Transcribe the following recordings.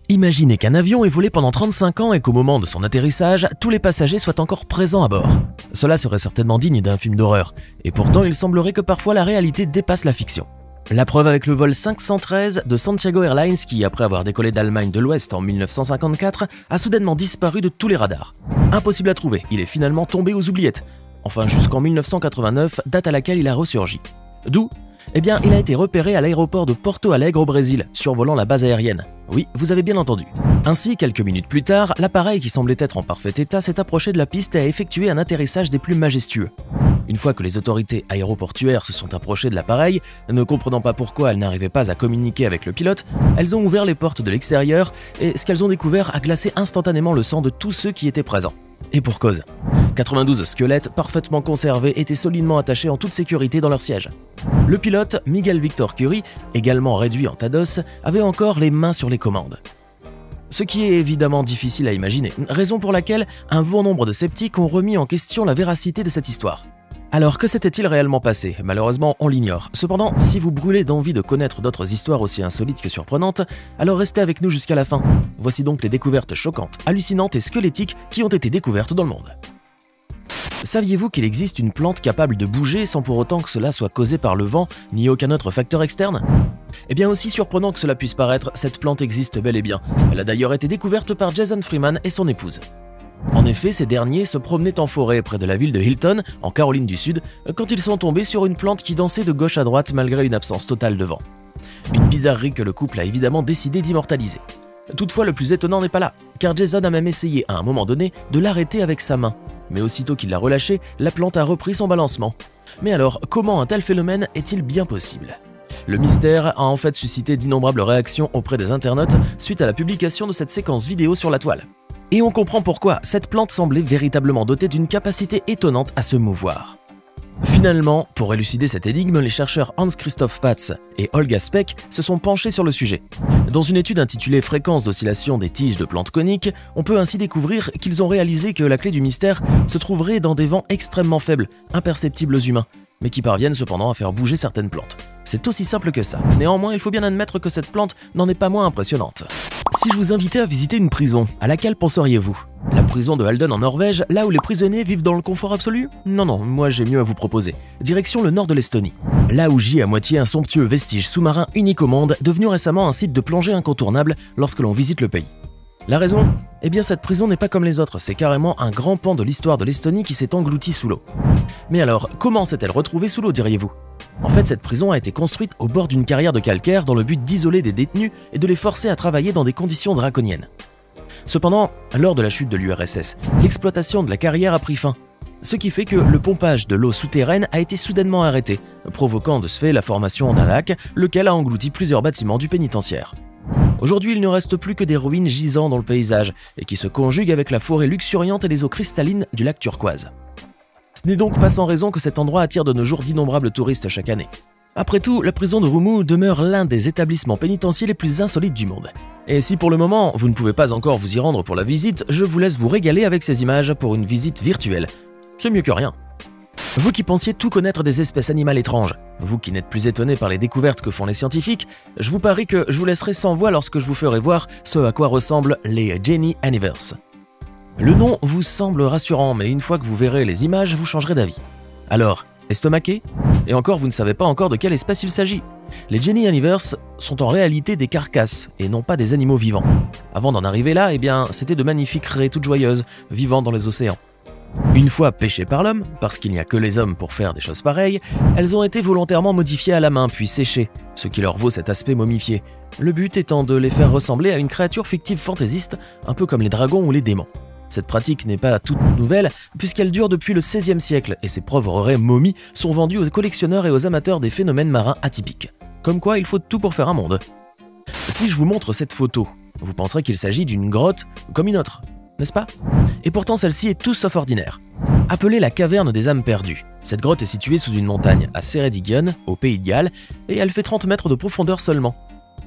Imaginez qu'un avion ait volé pendant 35 ans et qu'au moment de son atterrissage, tous les passagers soient encore présents à bord. Cela serait certainement digne d'un film d'horreur, et pourtant il semblerait que parfois la réalité dépasse la fiction. La preuve avec le vol 513 de Santiago Airlines qui, après avoir décollé d'Allemagne de l'Ouest en 1954, a soudainement disparu de tous les radars. Impossible à trouver, il est finalement tombé aux oubliettes. Enfin jusqu'en 1989, date à laquelle il a ressurgi. D'où ? Eh bien, il a été repéré à l'aéroport de Porto Alegre au Brésil, survolant la base aérienne. Oui, vous avez bien entendu. Ainsi, quelques minutes plus tard, l'appareil qui semblait être en parfait état s'est approché de la piste et a effectué un atterrissage des plus majestueux. Une fois que les autorités aéroportuaires se sont approchées de l'appareil, ne comprenant pas pourquoi elles n'arrivaient pas à communiquer avec le pilote, elles ont ouvert les portes de l'extérieur et ce qu'elles ont découvert a glacé instantanément le sang de tous ceux qui étaient présents. Et pour cause. 92 squelettes parfaitement conservés étaient solidement attachés en toute sécurité dans leur siège. Le pilote, Miguel Victor Curie, également réduit en tas d'os, avait encore les mains sur les commandes. Ce qui est évidemment difficile à imaginer, raison pour laquelle un bon nombre de sceptiques ont remis en question la véracité de cette histoire. Alors que s'était-il réellement passé? Malheureusement, on l'ignore. Cependant, si vous brûlez d'envie de connaître d'autres histoires aussi insolites que surprenantes, alors restez avec nous jusqu'à la fin. Voici donc les découvertes choquantes, hallucinantes et squelettiques qui ont été découvertes dans le monde. Saviez-vous qu'il existe une plante capable de bouger sans pour autant que cela soit causé par le vent ni aucun autre facteur externe? Eh bien, aussi surprenant que cela puisse paraître, cette plante existe bel et bien. Elle a d'ailleurs été découverte par Jason Freeman et son épouse. En effet, ces derniers se promenaient en forêt près de la ville de Hilton, en Caroline du Sud, quand ils sont tombés sur une plante qui dansait de gauche à droite malgré une absence totale de vent. Une bizarrerie que le couple a évidemment décidé d'immortaliser. Toutefois, le plus étonnant n'est pas là, car Jason a même essayé à un moment donné de l'arrêter avec sa main. Mais aussitôt qu'il l'a relâché, la plante a repris son balancement. Mais alors, comment un tel phénomène est-il bien possible? Le mystère a en fait suscité d'innombrables réactions auprès des internautes suite à la publication de cette séquence vidéo sur la toile. Et on comprend pourquoi cette plante semblait véritablement dotée d'une capacité étonnante à se mouvoir. Finalement, pour élucider cette énigme, les chercheurs Hans-Christoph Patz et Olga Speck se sont penchés sur le sujet. Dans une étude intitulée « Fréquence d'oscillation des tiges de plantes coniques », on peut ainsi découvrir qu'ils ont réalisé que la clé du mystère se trouverait dans des vents extrêmement faibles, imperceptibles aux humains, mais qui parviennent cependant à faire bouger certaines plantes. C'est aussi simple que ça. Néanmoins, il faut bien admettre que cette plante n'en est pas moins impressionnante. Si je vous invitais à visiter une prison, à laquelle penseriez-vous? La prison de Halden en Norvège, là où les prisonniers vivent dans le confort absolu? Non, moi j'ai mieux à vous proposer. Direction le nord de l'Estonie. Là où gît à moitié un somptueux vestige sous-marin unique au monde, devenu récemment un site de plongée incontournable lorsque l'on visite le pays. La raison? Eh bien cette prison n'est pas comme les autres, c'est carrément un grand pan de l'histoire de l'Estonie qui s'est englouti sous l'eau. Mais alors, comment s'est-elle retrouvée sous l'eau, diriez-vous? En fait, cette prison a été construite au bord d'une carrière de calcaire dans le but d'isoler des détenus et de les forcer à travailler dans des conditions draconiennes. Cependant, lors de la chute de l'URSS, l'exploitation de la carrière a pris fin, ce qui fait que le pompage de l'eau souterraine a été soudainement arrêté, provoquant de ce fait la formation d'un lac, lequel a englouti plusieurs bâtiments du pénitentiaire. Aujourd'hui, il ne reste plus que des ruines gisant dans le paysage et qui se conjuguent avec la forêt luxuriante et les eaux cristallines du lac turquoise. Ce n'est donc pas sans raison que cet endroit attire de nos jours d'innombrables touristes chaque année. Après tout, la prison de Roumoux demeure l'un des établissements pénitentiaires les plus insolites du monde. Et si pour le moment, vous ne pouvez pas encore vous y rendre pour la visite, je vous laisse vous régaler avec ces images pour une visite virtuelle. C'est mieux que rien. Vous qui pensiez tout connaître des espèces animales étranges, vous qui n'êtes plus étonné par les découvertes que font les scientifiques, je vous parie que je vous laisserai sans voix lorsque je vous ferai voir ce à quoi ressemblent les Genie Anivers. Le nom vous semble rassurant, mais une fois que vous verrez les images, vous changerez d'avis. Alors, estomaqué? Et encore, vous ne savez pas encore de quelle espèce il s'agit. Les Genie Anivers sont en réalité des carcasses et non pas des animaux vivants. Avant d'en arriver là, eh bien, c'était de magnifiques raies toutes joyeuses, vivant dans les océans. Une fois pêchées par l'homme, parce qu'il n'y a que les hommes pour faire des choses pareilles, elles ont été volontairement modifiées à la main puis séchées, ce qui leur vaut cet aspect momifié. Le but étant de les faire ressembler à une créature fictive fantaisiste, un peu comme les dragons ou les démons. Cette pratique n'est pas toute nouvelle puisqu'elle dure depuis le XVIe siècle et ses pauvres momies sont vendues aux collectionneurs et aux amateurs des phénomènes marins atypiques. Comme quoi, il faut tout pour faire un monde. Si je vous montre cette photo, vous penserez qu'il s'agit d'une grotte comme une autre, n'est-ce pas? Et pourtant celle-ci est tout sauf ordinaire. Appelée la caverne des âmes perdues, cette grotte est située sous une montagne à Ceredigion, au Pays de Galles, et elle fait 30 mètres de profondeur seulement.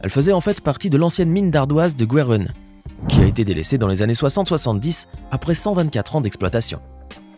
Elle faisait en fait partie de l'ancienne mine d'ardoise de Guerwen, qui a été délaissée dans les années 60-70 après 124 ans d'exploitation.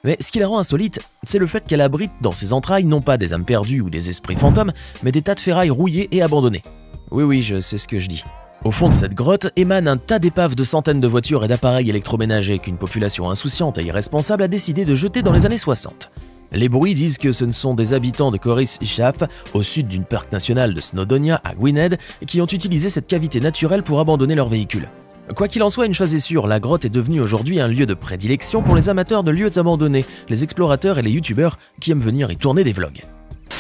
Mais ce qui la rend insolite, c'est le fait qu'elle abrite dans ses entrailles non pas des âmes perdues ou des esprits fantômes, mais des tas de ferrailles rouillées et abandonnées. Oui, je sais ce que je dis. Au fond de cette grotte émane un tas d'épaves de centaines de voitures et d'appareils électroménagers qu'une population insouciante et irresponsable a décidé de jeter dans les années 60. Les bruits disent que ce ne sont des habitants de Corris Ishaf, au sud d'une parc national de Snowdonia à Gwynedd, qui ont utilisé cette cavité naturelle pour abandonner leurs véhicules. Quoi qu'il en soit, une chose est sûre, la grotte est devenue aujourd'hui un lieu de prédilection pour les amateurs de lieux abandonnés, les explorateurs et les youtubeurs qui aiment venir y tourner des vlogs.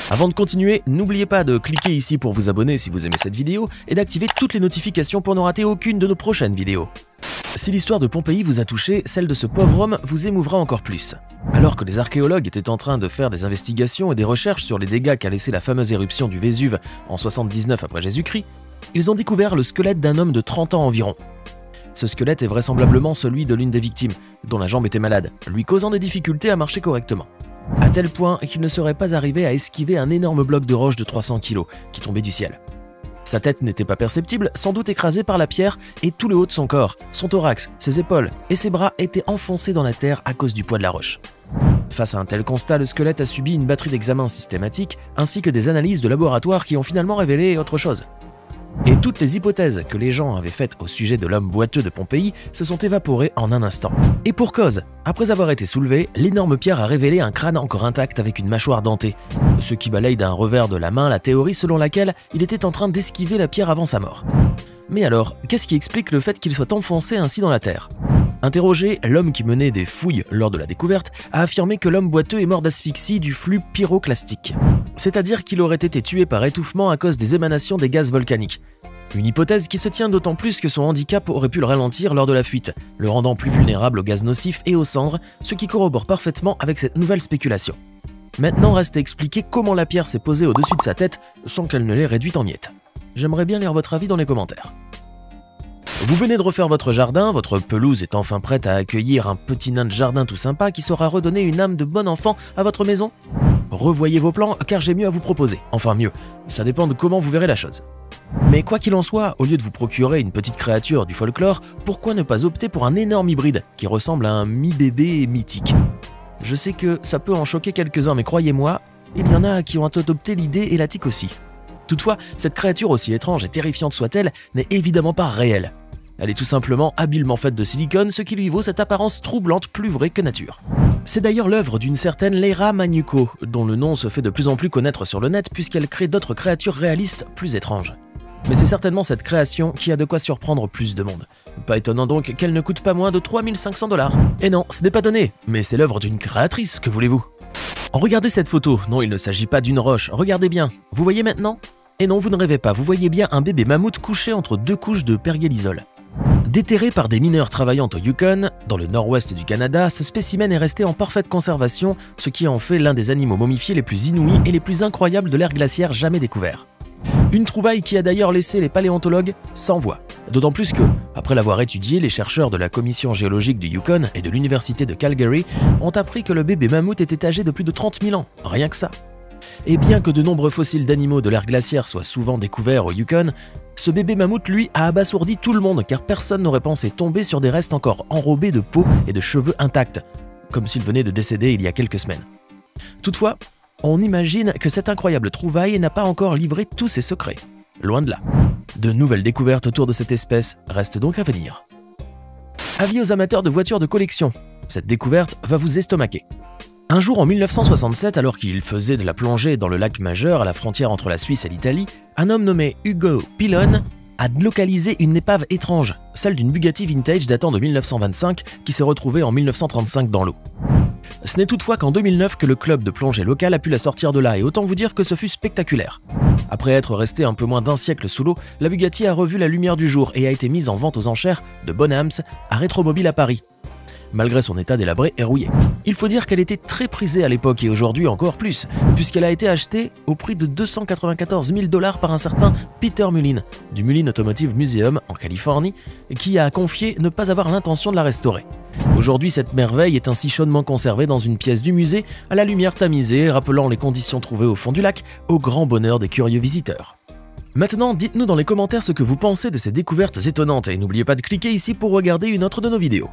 Avant de continuer, n'oubliez pas de cliquer ici pour vous abonner si vous aimez cette vidéo et d'activer toutes les notifications pour ne rater aucune de nos prochaines vidéos. Si l'histoire de Pompéi vous a touché, celle de ce pauvre homme vous émouvra encore plus. Alors que les archéologues étaient en train de faire des investigations et des recherches sur les dégâts qu'a laissé la fameuse éruption du Vésuve en 79 après Jésus-Christ, ils ont découvert le squelette d'un homme de 30 ans environ. Ce squelette est vraisemblablement celui de l'une des victimes, dont la jambe était malade, lui causant des difficultés à marcher correctement. À tel point qu'il ne serait pas arrivé à esquiver un énorme bloc de roche de 300 kg qui tombait du ciel. Sa tête n'était pas perceptible, sans doute écrasée par la pierre, et tout le haut de son corps, son thorax, ses épaules et ses bras étaient enfoncés dans la terre à cause du poids de la roche. Face à un tel constat, le squelette a subi une batterie d'examens systématiques ainsi que des analyses de laboratoire qui ont finalement révélé autre chose. Et toutes les hypothèses que les gens avaient faites au sujet de l'homme boiteux de Pompéi se sont évaporées en un instant. Et pour cause, après avoir été soulevé, l'énorme pierre a révélé un crâne encore intact avec une mâchoire dentée, ce qui balaye d'un revers de la main la théorie selon laquelle il était en train d'esquiver la pierre avant sa mort. Mais alors, qu'est-ce qui explique le fait qu'il soit enfoncé ainsi dans la terre ? Interrogé, l'homme qui menait des fouilles lors de la découverte a affirmé que l'homme boiteux est mort d'asphyxie du flux pyroclastique, c'est-à-dire qu'il aurait été tué par étouffement à cause des émanations des gaz volcaniques. Une hypothèse qui se tient d'autant plus que son handicap aurait pu le ralentir lors de la fuite, le rendant plus vulnérable aux gaz nocifs et aux cendres, ce qui corrobore parfaitement avec cette nouvelle spéculation. Maintenant reste à expliquer comment la pierre s'est posée au-dessus de sa tête sans qu'elle ne l'ait réduite en miettes. J'aimerais bien lire votre avis dans les commentaires. Vous venez de refaire votre jardin, votre pelouse est enfin prête à accueillir un petit nain de jardin tout sympa qui saura redonner une âme de bon enfant à votre maison ? Revoyez vos plans car j'ai mieux à vous proposer. Enfin mieux, ça dépend de comment vous verrez la chose. Mais quoi qu'il en soit, au lieu de vous procurer une petite créature du folklore, pourquoi ne pas opter pour un énorme hybride qui ressemble à un mi-bébé mythique ? Je sais que ça peut en choquer quelques-uns, mais croyez-moi, il y en a qui ont adopté l'idée et la tique aussi. Toutefois, cette créature aussi étrange et terrifiante soit-elle, n'est évidemment pas réelle. Elle est tout simplement habilement faite de silicone, ce qui lui vaut cette apparence troublante plus vraie que nature. C'est d'ailleurs l'œuvre d'une certaine Leira Magnucco, dont le nom se fait de plus en plus connaître sur le net puisqu'elle crée d'autres créatures réalistes plus étranges. Mais c'est certainement cette création qui a de quoi surprendre plus de monde. Pas étonnant donc qu'elle ne coûte pas moins de 3500 $. Et non, ce n'est pas donné, mais c'est l'œuvre d'une créatrice, que voulez-vous ? Regardez cette photo, non il ne s'agit pas d'une roche, regardez bien, vous voyez maintenant ? Et non, vous ne rêvez pas, vous voyez bien un bébé mammouth couché entre deux couches de pergélisol. Déterré par des mineurs travaillant au Yukon, dans le nord-ouest du Canada, ce spécimen est resté en parfaite conservation, ce qui en fait l'un des animaux momifiés les plus inouïs et les plus incroyables de l'ère glaciaire jamais découvert. Une trouvaille qui a d'ailleurs laissé les paléontologues sans voix. D'autant plus que, après l'avoir étudié, les chercheurs de la Commission géologique du Yukon et de l'Université de Calgary ont appris que le bébé mammouth était âgé de plus de 30 000 ans, rien que ça. Et bien que de nombreux fossiles d'animaux de l'ère glaciaire soient souvent découverts au Yukon, ce bébé mammouth, lui, a abasourdi tout le monde car personne n'aurait pensé tomber sur des restes encore enrobés de peau et de cheveux intacts, comme s'il venait de décéder il y a quelques semaines. Toutefois, on imagine que cette incroyable trouvaille n'a pas encore livré tous ses secrets. Loin de là. De nouvelles découvertes autour de cette espèce restent donc à venir. Avis aux amateurs de voitures de collection, cette découverte va vous estomaquer. Un jour en 1967, alors qu'il faisait de la plongée dans le lac Majeur à la frontière entre la Suisse et l'Italie, un homme nommé Ugo Pilon a localisé une épave étrange, celle d'une Bugatti Vintage datant de 1925 qui s'est retrouvée en 1935 dans l'eau. Ce n'est toutefois qu'en 2009 que le club de plongée local a pu la sortir de là et autant vous dire que ce fut spectaculaire. Après être restée un peu moins d'un siècle sous l'eau, la Bugatti a revu la lumière du jour et a été mise en vente aux enchères de Bonhams à Rétromobile à Paris. Malgré son état délabré et rouillé. Il faut dire qu'elle était très prisée à l'époque et aujourd'hui encore plus, puisqu'elle a été achetée au prix de 294 000 $ par un certain Peter Mullin, du Mullin Automotive Museum en Californie, qui a confié ne pas avoir l'intention de la restaurer. Aujourd'hui, cette merveille est ainsi chaudement conservée dans une pièce du musée, à la lumière tamisée, rappelant les conditions trouvées au fond du lac, au grand bonheur des curieux visiteurs. Maintenant, dites-nous dans les commentaires ce que vous pensez de ces découvertes étonnantes et n'oubliez pas de cliquer ici pour regarder une autre de nos vidéos.